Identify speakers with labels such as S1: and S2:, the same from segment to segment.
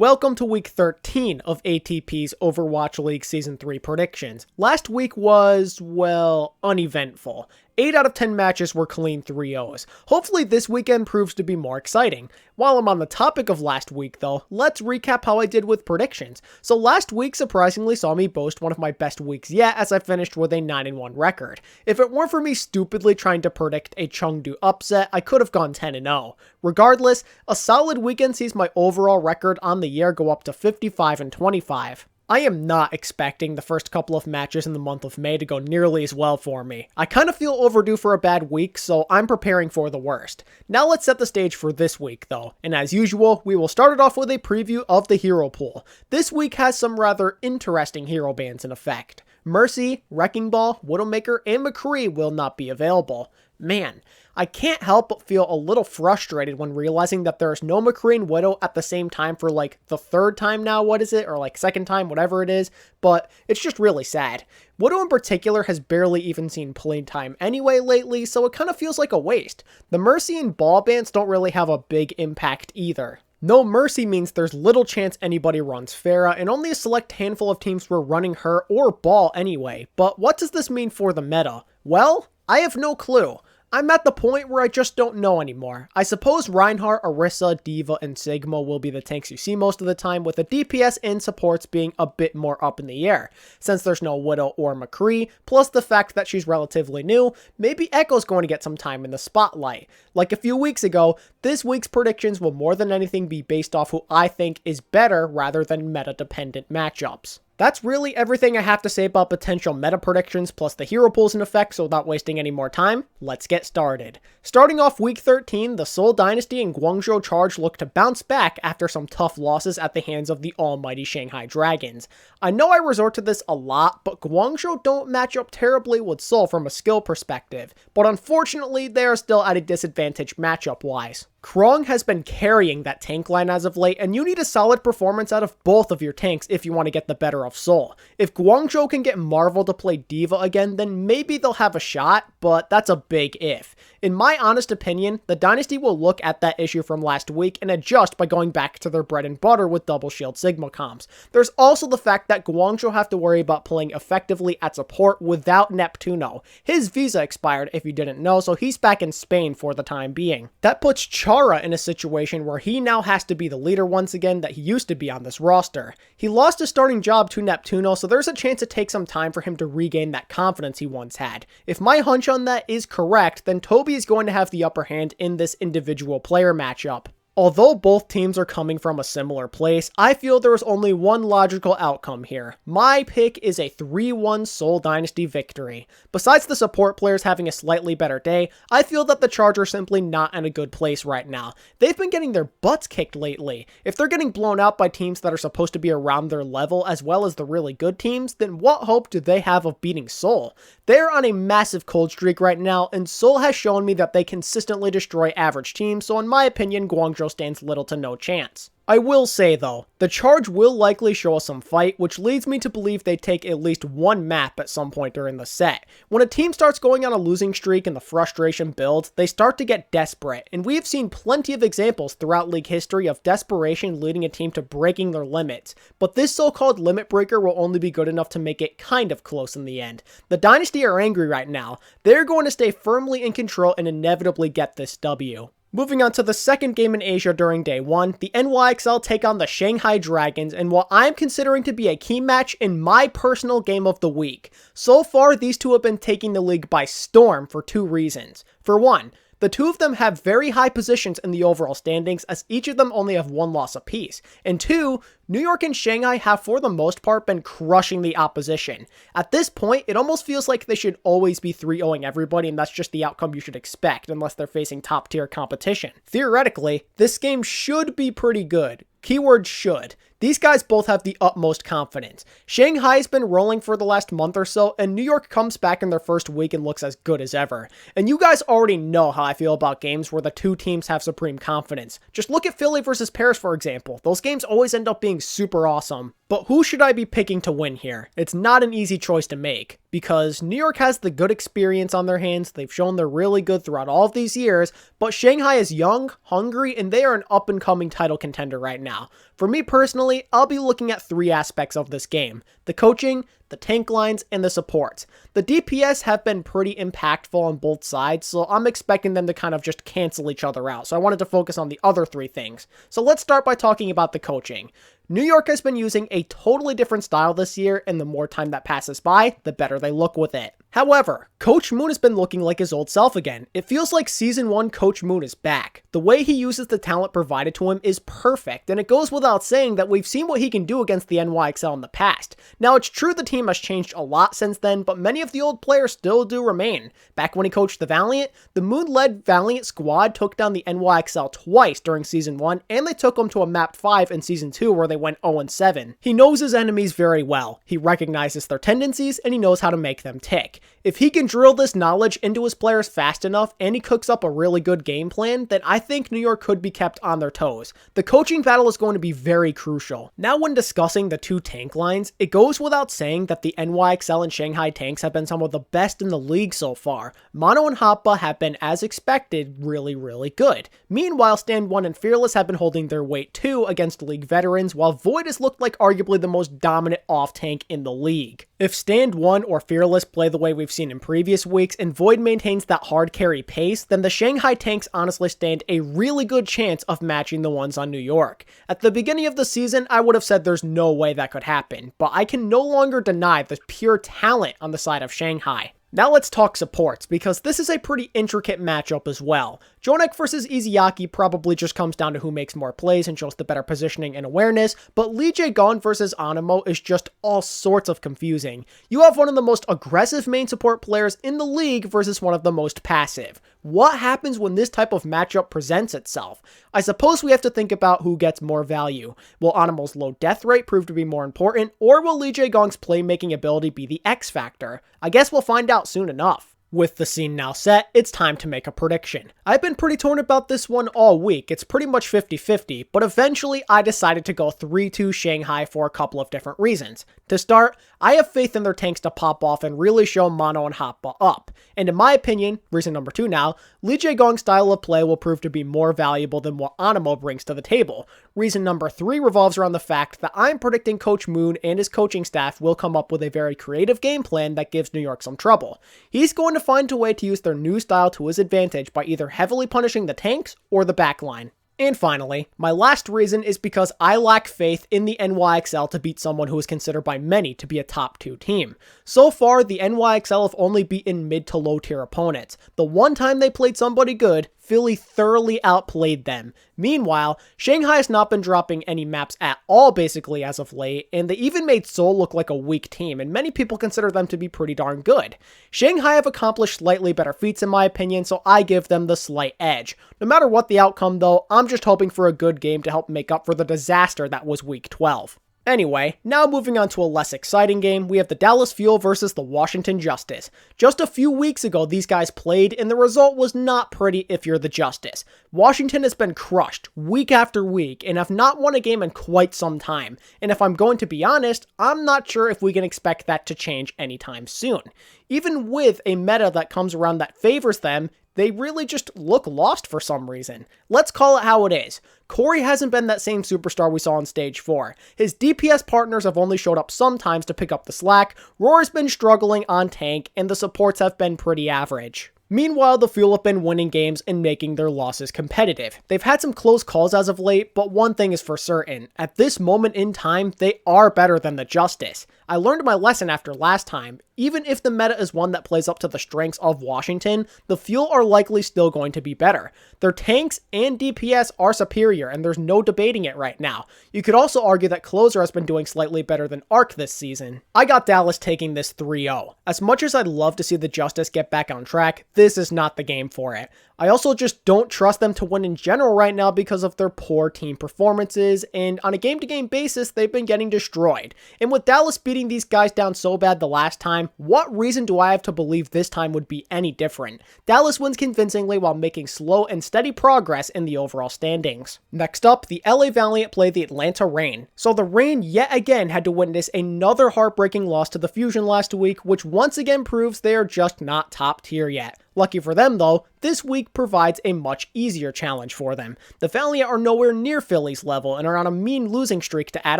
S1: Welcome to week 13 of ATP's Overwatch League Season 3 predictions. Last week was, well, uneventful. 8 out of 10 matches were clean 3-0s. Hopefully this weekend proves to be more exciting. While I'm on the topic of last week though, let's recap how I did with predictions. So last week surprisingly saw me boast one of my best weeks yet as I finished with a 9-1 record. If it weren't for me stupidly trying to predict a Chengdu upset, I could have gone 10-0. Regardless, a solid weekend sees my overall record on the year go up to 55-25. I am not expecting the first couple of matches in the month of May to go nearly as well for me. I kind of feel overdue for a bad week, so I'm preparing for the worst. Now let's set the stage for this week though, and as usual, we will start it off with a preview of the hero pool. This week has some rather interesting hero bans in effect. Mercy, Wrecking Ball, Widowmaker, and McCree will not be available. Man, I can't help but feel a little frustrated when realizing that there's no McCree and Widow at the same time for like the third time now, or like second time, whatever it is, but it's just really sad. Widow in particular has barely even seen playtime anyway lately, so it kind of feels like a waste. The Mercy and Ball bans don't really have a big impact either. No Mercy means there's little chance anybody runs Pharah, and only a select handful of teams were running her or Ball anyway. But what does this mean for the meta? Well, I have no clue. I'm at the point where I just don't know anymore. I suppose Reinhardt, Orisa, D.Va, and Sigma will be the tanks you see most of the time, with the DPS and supports being a bit more up in the air. Since there's no Widow or McCree, plus the fact that she's relatively new, maybe Echo's going to get some time in the spotlight. Like a few weeks ago, this week's predictions will more than anything be based off who I think is better rather than meta-dependent matchups. That's really everything I have to say about potential meta predictions plus the hero pools in effect, so without wasting any more time, let's get started. Starting off week 13, the Seoul Dynasty and Guangzhou Charge look to bounce back after some tough losses at the hands of the almighty Shanghai Dragons. I know I resort to this a lot, but Guangzhou don't match up terribly with Seoul from a skill perspective, but unfortunately they are still at a disadvantage matchup-wise. Krong has been carrying that tank line as of late, and you need a solid performance out of both of your tanks if you want to get the better of Seoul. If Guangzhou can get Marvel to play D.Va again, then maybe they'll have a shot, but that's a big if. In my honest opinion, the Dynasty will look at that issue from last week and adjust by going back to their bread and butter with double shield Sigma comms. There's also the fact that Guangzhou have to worry about playing effectively at support without Neptuno. His visa expired if you didn't know, so he's back in Spain for the time being. That puts Chara in a situation where he now has to be the leader once again that he used to be on this roster. He lost his starting job to Neptuno, so there's a chance it takes some time for him to regain that confidence he once had. If my hunch on that is correct, then Toby is going to have the upper hand in this individual player matchup. Although both teams are coming from a similar place, I feel there is only one logical outcome here. My pick is a 3-1 Seoul Dynasty victory. Besides the support players having a slightly better day, I feel that the Charge are simply not in a good place right now. They've been getting their butts kicked lately. If they're getting blown out by teams that are supposed to be around their level as well as the really good teams, then what hope do they have of beating Seoul? They're on a massive cold streak right now, and Seoul has shown me that they consistently destroy average teams, so in my opinion, Guangzhou stands little to no chance. I will say though, the Charge will likely show us some fight, which leads me to believe they take at least one map at some point during the set. When a team starts going on a losing streak and the frustration builds, they start to get desperate, and we have seen plenty of examples throughout league history of desperation leading a team to breaking their limits, but this so-called limit breaker will only be good enough to make it kind of close in the end. The Dynasty are angry right now. They're going to stay firmly in control and inevitably get this W. Moving on to the second game in Asia during day 1, the NYXL take on the Shanghai Dragons in what I'm considering to be a key match in my personal game of the week. So far, these two have been taking the league by storm for two reasons. For one, the two of them have very high positions in the overall standings as each of them only have one loss apiece. And two, New York and Shanghai have for the most part been crushing the opposition. At this point, it almost feels like they should always be 3-0ing everybody, and that's just the outcome you should expect unless they're facing top tier competition. Theoretically, this game should be pretty good. Keyword should. These guys both have the utmost confidence. Shanghai's been rolling for the last month or so, and New York comes back in their first week and looks as good as ever. And you guys already know how I feel about games where the two teams have supreme confidence. Just look at Philly versus Paris, for example. Those games always end up being super awesome. But who should I be picking to win here? It's not an easy choice to make, because New York has the good experience on their hands. They've shown they're really good throughout all of these years, but Shanghai is young, hungry, and they are an up-and-coming title contender right now. For me personally, I'll be looking at three aspects of this game: the coaching, the tank lines, and the supports. The DPS have been pretty impactful on both sides, so I'm expecting them to kind of just cancel each other out. So I wanted to focus on the other three things. So let's start by talking about the coaching. New York has been using a totally different style this year, and the more time that passes by, the better they look with it. However, Coach Moon has been looking like his old self again. It feels like Season 1 Coach Moon is back. The way he uses the talent provided to him is perfect, and it goes without saying that we've seen what he can do against the NYXL in the past. Now, it's true the team has changed a lot since then, but many of the old players still do remain. Back when he coached the Valiant, the Moon-led Valiant squad took down the NYXL twice during Season 1, and they took them to a map 5 in Season 2 where they went 0-7. He knows his enemies very well. He recognizes their tendencies, and he knows how to make them tick. If he can drill this knowledge into his players fast enough and he cooks up a really good game plan, then I think New York could be kept on their toes. The coaching battle is going to be very crucial. Now, when discussing the two tank lines, it goes without saying that the NYXL and Shanghai tanks have been some of the best in the league so far. Mono and Hoppa have been, as expected, really good. Meanwhile, Stand 1 and Fearless have been holding their weight too against league veterans, while Void has looked like arguably the most dominant off tank in the league. If Stand 1 or Fearless play the way we've seen in previous weeks and Void maintains that hard carry pace, then the Shanghai tanks honestly stand a really good chance of matching the ones on New York. At the beginning of the season, I would have said there's no way that could happen, but I can no longer deny the pure talent on the side of Shanghai. Now let's talk supports, because this is a pretty intricate matchup as well. Jonek versus Izayaki probably just comes down to who makes more plays and shows the better positioning and awareness, but Lee Jae-gon versus Animo is just all sorts of confusing. You have one of the most aggressive main support players in the league versus one of the most passive. What happens when this type of matchup presents itself? I suppose we have to think about who gets more value. Will Animo's low death rate prove to be more important, or will Lee Jae-gong's playmaking ability be the X factor? I guess we'll find out soon enough. With the scene now set, it's time to make a prediction. I've been pretty torn about this one all week. It's pretty much 50-50, but eventually I decided to go 3-2 Shanghai for a couple of different reasons. To start, I have faith in their tanks to pop off and really show Mono and Hoppa up. And in my opinion, reason number 2 now, Lee Jae-gong's style of play will prove to be more valuable than what Animo brings to the table. Reason number 3 revolves around the fact that I'm predicting Coach Moon and his coaching staff will come up with a very creative game plan that gives New York some trouble. He's going to find a way to use their new style to his advantage by either heavily punishing the tanks or the backline. And finally, my last reason is because I lack faith in the NYXL to beat someone who is considered by many to be a top 2 team. So far, the NYXL have only beaten mid to low tier opponents. The one time they played somebody good, Philly thoroughly outplayed them. Meanwhile, Shanghai has not been dropping any maps at all basically as of late, and they even made Seoul look like a weak team, and many people consider them to be pretty darn good. Shanghai have accomplished slightly better feats in my opinion, so I give them the slight edge. No matter what the outcome though, I'm just hoping for a good game to help make up for the disaster that was week 12. Anyway, now moving on to a less exciting game, we have the Dallas Fuel versus the Washington Justice. Just a few weeks ago, these guys played, and the result was not pretty if you're the Justice. Washington has been crushed week after week, and have not won a game in quite some time. And if I'm going to be honest, I'm not sure if we can expect that to change anytime soon. Even with a meta that comes around that favors them, they really just look lost for some reason. Let's call it how it is. Corey hasn't been that same superstar we saw on Stage 4. His DPS partners have only showed up sometimes to pick up the slack, Roar's been struggling on tank, and the supports have been pretty average. Meanwhile, the Fuel have been winning games and making their losses competitive. They've had some close calls as of late, but one thing is for certain. At this moment in time, they are better than the Justice. I learned my lesson after last time. Even if the meta is one that plays up to the strengths of Washington, the Fuel are likely still going to be better. Their tanks and DPS are superior, and there's no debating it right now. You could also argue that Closer has been doing slightly better than Arc this season. I got Dallas taking this 3-0. As much as I'd love to see the Justice get back on track, this is not the game for it. I also just don't trust them to win in general right now because of their poor team performances, and on a game-to-game basis, they've been getting destroyed. And with Dallas beating these guys down so bad the last time, what reason do I have to believe this time would be any different? Dallas wins convincingly while making slow and steady progress in the overall standings. Next up, the LA Valiant play the Atlanta Reign. So the Reign yet again had to witness another heartbreaking loss to the Fusion last week, which once again proves they are just not top tier yet. Lucky for them though, this week provides a much easier challenge for them. The Valiant are nowhere near Philly's level and are on a mean losing streak to add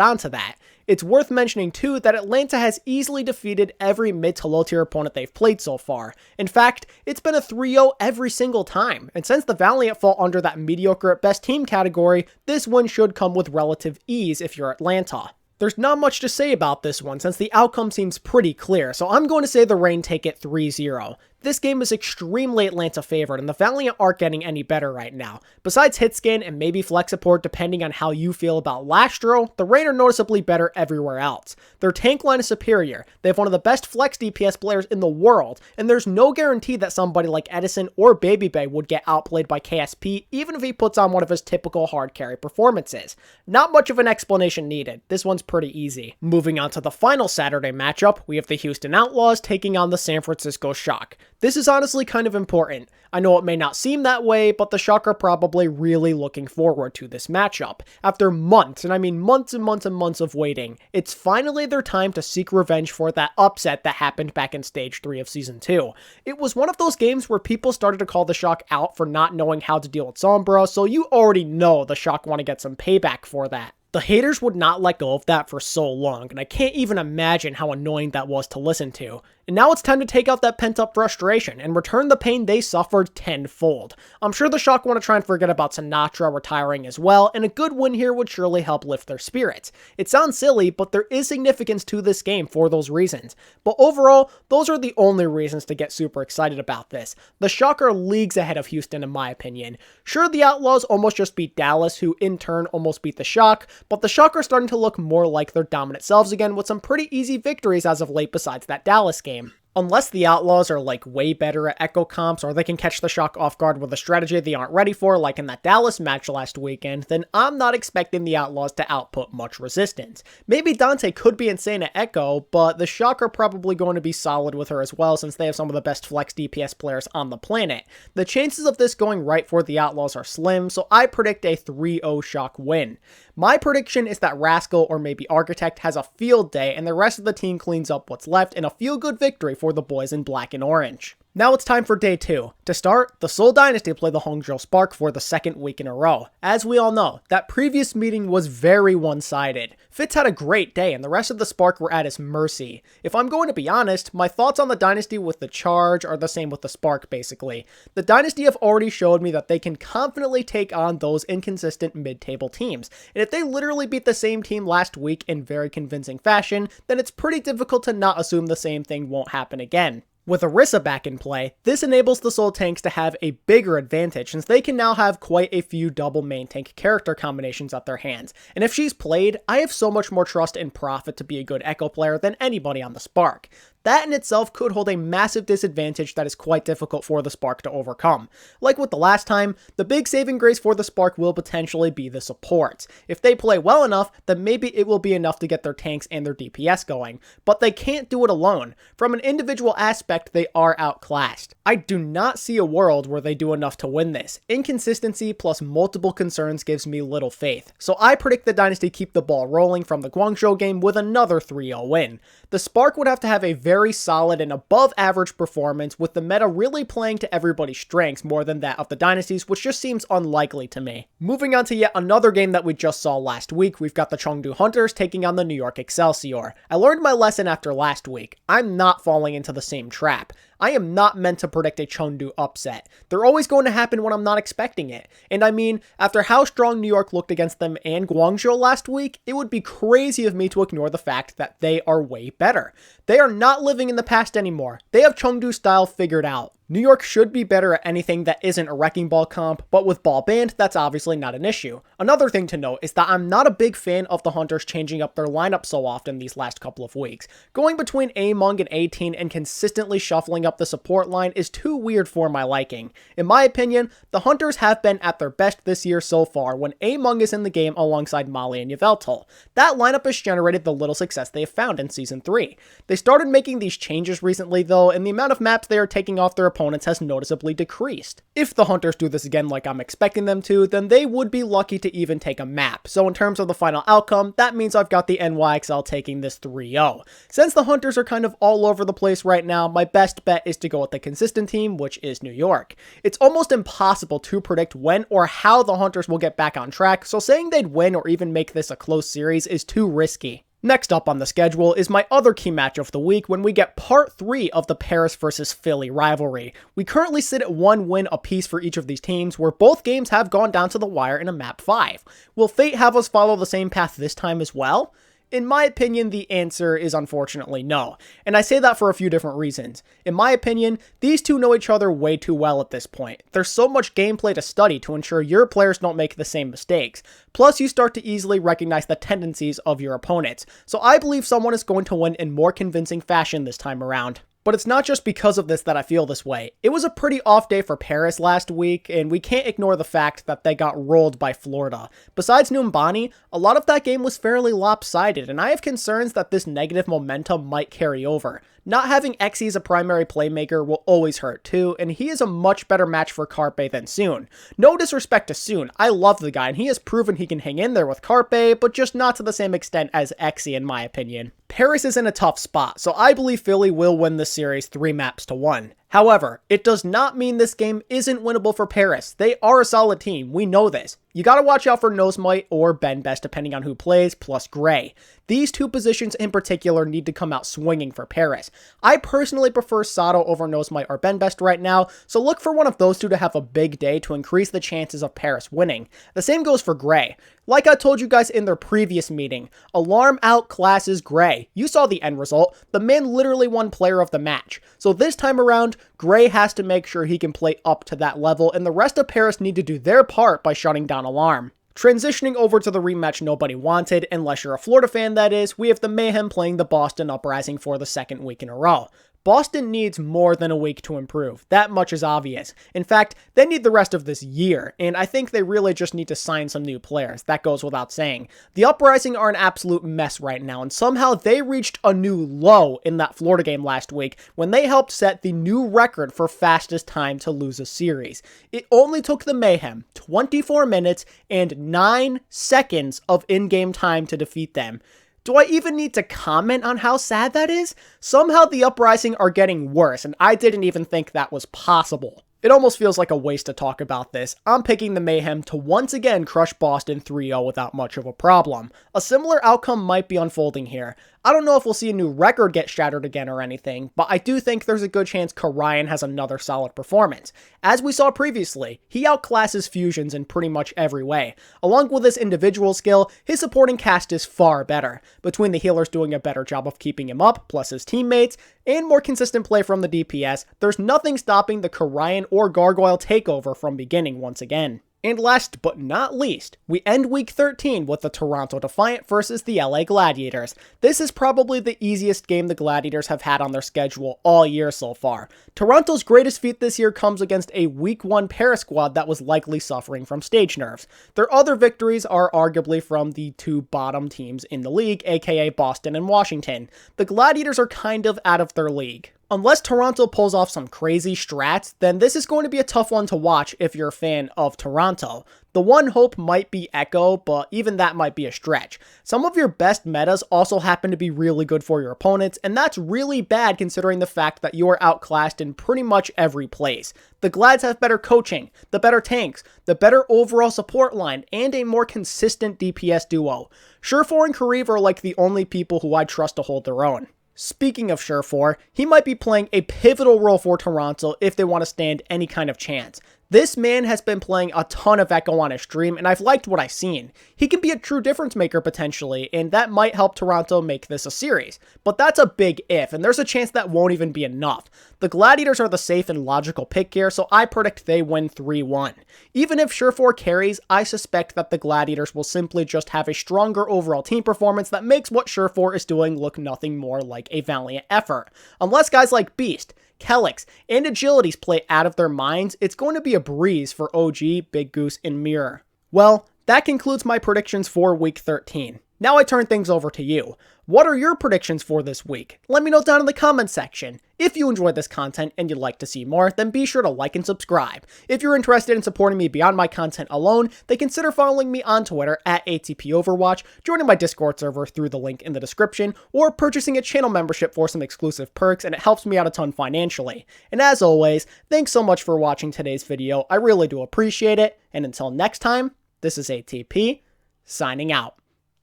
S1: on to that. It's worth mentioning too that Atlanta has easily defeated every mid to low tier opponent they've played so far. In fact, it's been a 3-0 every single time, and since the Valiant fall under that mediocre at best team category, this one should come with relative ease if you're Atlanta. There's not much to say about this one since the outcome seems pretty clear, so I'm going to say the Reign take it 3-0. This game is extremely Atlanta favored, and the Valiant aren't getting any better right now. Besides hitscan and maybe flex support depending on how you feel about Lastro, the Reign are noticeably better everywhere else. Their tank line is superior, they have one of the best flex DPS players in the world, and there's no guarantee that somebody like Edison or Babybay would get outplayed by KSP even if he puts on one of his typical hard carry performances. Not much of an explanation needed, this one's pretty easy. Moving on to the final Saturday matchup, we have the Houston Outlaws taking on the San Francisco Shock. This is honestly kind of important. I know it may not seem that way, but the Shock are probably really looking forward to this matchup. After months, and I mean months and months and months of waiting, it's finally their time to seek revenge for that upset that happened back in Stage 3 of Season 2. It was one of those games where people started to call the Shock out for not knowing how to deal with Sombra, so you already know the Shock want to get some payback for that. The haters would not let go of that for so long, and I can't even imagine how annoying that was to listen to. And now it's time to take out that pent-up frustration and return the pain they suffered tenfold. I'm sure the Shock want to try and forget about Sinatra retiring as well, and a good win here would surely help lift their spirits. It sounds silly, but there is significance to this game for those reasons. But overall, those are the only reasons to get super excited about this. The Shock are leagues ahead of Houston in my opinion. Sure, the Outlaws almost just beat Dallas, who in turn almost beat the Shock, but the Shock are starting to look more like their dominant selves again with some pretty easy victories as of late besides that Dallas game. Unless the Outlaws are like way better at echo comps or they can catch the Shock off guard with a strategy they aren't ready for like in that Dallas match last weekend, then I'm not expecting the Outlaws to output much resistance. Maybe Dante could be insane at echo, but the Shock are probably going to be solid with her as well since they have some of the best flex DPS players on the planet. The chances of this going right for the Outlaws are slim, so I predict a 3-0 Shock win. My prediction is that Rascal or maybe Architect has a field day and the rest of the team cleans up what's left in a feel-good victory for the boys in black and orange. Now it's time for day 2. To start, the Seoul Dynasty play the Hangzhou Spark for the second week in a row. As we all know, that previous meeting was very one-sided. Fitz had a great day and the rest of the Spark were at his mercy. If I'm going to be honest, my thoughts on the Dynasty with the Charge are the same with the Spark basically. The Dynasty have already showed me that they can confidently take on those inconsistent mid-table teams. And if they literally beat the same team last week in very convincing fashion, then it's pretty difficult to not assume the same thing won't happen again. With Orisa back in play, this enables the Seoul tanks to have a bigger advantage since they can now have quite a few double main tank character combinations at their hands. And if she's played, I have so much more trust in Prophet to be a good echo player than anybody on the Spark. That in itself could hold a massive disadvantage that is quite difficult for the Spark to overcome. Like with the last time, the big saving grace for the Spark will potentially be the supports. If they play well enough, then maybe it will be enough to get their tanks and their DPS going, but they can't do it alone. From an individual aspect, they are outclassed. I do not see a world where they do enough to win this. Inconsistency plus multiple concerns gives me little faith, so I predict the Dynasty keep the ball rolling from the Guangzhou game with another 3-0 win. The Spark would have to have a very solid and above average performance with the meta really playing to everybody's strengths more than that of the Dynasties, which just seems unlikely to me. Moving on to yet another game that we just saw last week, we've got the Chengdu Hunters taking on the New York Excelsior. I learned my lesson after last week. I'm not falling into the same trap. I am not meant to predict a Chengdu upset. They're always going to happen when I'm not expecting it. And I mean, after how strong New York looked against them and Guangzhou last week, it would be crazy of me to ignore the fact that they are way better. They are not living in the past anymore. They have Chengdu style figured out. New York should be better at anything that isn't a wrecking ball comp, but with ball banned, that's obviously not an issue. Another thing to note is that I'm not a big fan of the Hunters changing up their lineup so often these last couple of weeks. Going between Among and 18 and consistently shuffling up the support line is too weird for my liking. In my opinion, the Hunters have been at their best this year so far when Among is in the game alongside Molly and Yveltal. That lineup has generated the little success they have found in Season 3. They started making these changes recently though, and the amount of maps they are taking off their opponents has noticeably decreased. If the Hunters do this again like I'm expecting them to, then they would be lucky to even take a map. So in terms of the final outcome, that means I've got the NYXL taking this 3-0. Since the Hunters are kind of all over the place right now, my best bet is to go with the consistent team, which is New York. It's almost impossible to predict when or how the Hunters will get back on track, so saying they'd win or even make this a close series is too risky. Next up on the schedule is my other key match of the week when we get part 3 of the Paris versus Philly rivalry. We currently sit at 1 win apiece for each of these teams, where both games have gone down to the wire in a map 5. Will fate have us follow the same path this time as well? In my opinion, the answer is unfortunately no, and I say that for a few different reasons. In my opinion, these two know each other way too well at this point. There's so much gameplay to study to ensure your players don't make the same mistakes. Plus, you start to easily recognize the tendencies of your opponents, so I believe someone is going to win in more convincing fashion this time around. But it's not just because of this that I feel this way. It was a pretty off day for Paris last week, and we can't ignore the fact that they got rolled by Florida. Besides Numbani, a lot of that game was fairly lopsided, and I have concerns that this negative momentum might carry over. Not having Xe as a primary playmaker will always hurt too, and he is a much better match for Carpe than Soon. No disrespect to Soon, I love the guy, and he has proven he can hang in there with Carpe, but just not to the same extent as Xe in my opinion. Paris is in a tough spot, so I believe Philly will win this series 3-1. However, it does not mean this game isn't winnable for Paris. They are a solid team, we know this. You gotta watch out for Nosemite or Ben Best depending on who plays, plus Gray. These two positions in particular need to come out swinging for Paris. I personally prefer Sato over Nosemite or Ben Best right now, so look for one of those two to have a big day to increase the chances of Paris winning. The same goes for Gray. Like I told you guys in their previous meeting, Alarm outclasses Gray. You saw the end result. The man literally won player of the match. So this time around, Gray has to make sure he can play up to that level, and the rest of Paris need to do their part by shutting down Alarm. Transitioning over to the rematch nobody wanted, unless you're a Florida fan that is, we have the Mayhem playing the Boston Uprising for the second week in a row. Boston needs more than a week to improve. That much is obvious. In fact, they need the rest of this year, and I think they really just need to sign some new players. That goes without saying. The Uprising are an absolute mess right now, and somehow they reached a new low in that Florida game last week when they helped set the new record for fastest time to lose a series. It only took the Mayhem 24 minutes and 9 seconds of in-game time to defeat them. Do I even need to comment on how sad that is? Somehow the Uprising are getting worse, and I didn't even think that was possible. It almost feels like a waste to talk about this. I'm picking the Mayhem to once again crush Boston 3-0 without much of a problem. A similar outcome might be unfolding here. I don't know if we'll see a new record get shattered again or anything, but I do think there's a good chance Karayan has another solid performance. As we saw previously, he outclasses Fusions in pretty much every way. Along with his individual skill, his supporting cast is far better. Between the healers doing a better job of keeping him up, plus his teammates, and more consistent play from the DPS, there's nothing stopping the Karayan or Gargoyle takeover from beginning once again. And last but not least, we end week 13 with the Toronto Defiant versus the LA Gladiators. This is probably the easiest game the Gladiators have had on their schedule all year so far. Toronto's greatest feat this year comes against a week 1 Paris squad that was likely suffering from stage nerves. Their other victories are arguably from the two bottom teams in the league, aka Boston and Washington. The Gladiators are kind of out of their league. Unless Toronto pulls off some crazy strats, then this is going to be a tough one to watch if you're a fan of Toronto. The one hope might be Echo, but even that might be a stretch. Some of your best metas also happen to be really good for your opponents, and that's really bad considering the fact that you are outclassed in pretty much every place. The Glads have better coaching, the better tanks, the better overall support line, and a more consistent DPS duo. Surefour and Kariv are like the only people who I trust to hold their own. Speaking of Surefour, he might be playing a pivotal role for Toronto if they want to stand any kind of chance. This man has been playing a ton of Echo on his stream, and I've liked what I've seen. He can be a true difference maker potentially, and that might help Toronto make this a series. But that's a big if, and there's a chance that won't even be enough. The Gladiators are the safe and logical pick here, so I predict they win 3-1. Even if Surefour carries, I suspect that the Gladiators will simply just have a stronger overall team performance that makes what Surefour is doing look nothing more like a Valiant effort. Unless guys like Beast, Kelix, and Agilities play out of their minds, it's going to be a breeze for OG, Big Goose, and Mirror. Well, that concludes my predictions for Week 13. Now I turn things over to you. What are your predictions for this week? Let me know down in the comments section. If you enjoyed this content and you'd like to see more, then be sure to like and subscribe. If you're interested in supporting me beyond my content alone, then consider following me on Twitter at ATP Overwatch, joining my Discord server through the link in the description, or purchasing a channel membership for some exclusive perks, and it helps me out a ton financially. And as always, thanks so much for watching today's video. I really do appreciate it, and until next time, this is ATP, signing out.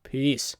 S1: Peace.